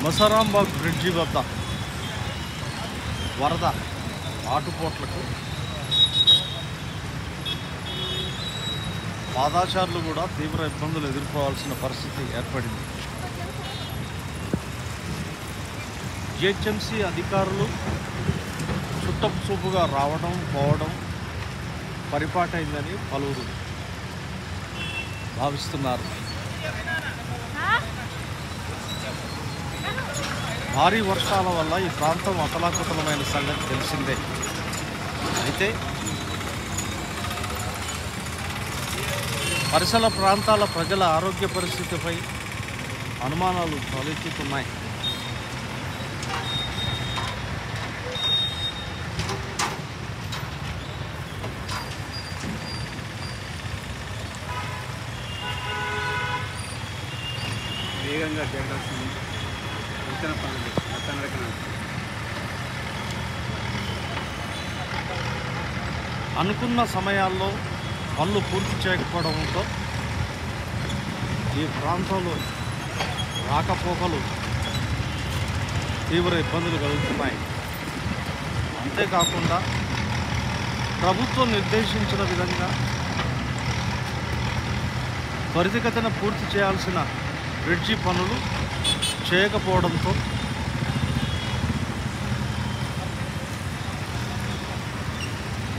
మసరాంబాగ్ bridge వద్ద వరద ఆటుపోట్లకు పాదాచారులు కూడా తీవ్ర ఇబ్బందులు ఎదుర్కోవాల్సిన పరిస్థితి ఏర్పడింది. జిహెచ్ఎంసీ అధికారులు చుట్టపు చూపుగా రావడం పోవడం పరిపాటైందని పలువురు భావిస్తున్నారు. భారీ వర్షాల వల్ల ఈ ప్రాంతం అతలాకుతలమైన సంగతి తెలిసిందే. అయితే పరిసర ప్రాంతాల ప్రజల ఆరోగ్య పరిస్థితిపై అనుమానాలు తలెత్తుతున్నాయి. వేగంగా చేయాల్సింది విత్తన పనులు అనుకున్న సమయాల్లో పనులు పూర్తి చేయకపోవడంతో ఈ ప్రాంతంలో రాకపోకలు తీవ్ర ఇబ్బందులు కలుగుతున్నాయి. అంతేకాకుండా ప్రభుత్వం నిర్దేశించిన విధంగా త్వరితగతిన పూర్తి చేయాల్సిన బ్రిడ్జి పనులు చేయకపోవడంతో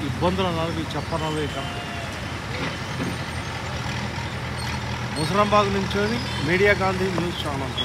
ఇబ్బందులు అనేవి చెప్పనలేక ముసరాంబాగ్ నుంచి మీడియా గాంధీ న్యూస్ ఛానల్.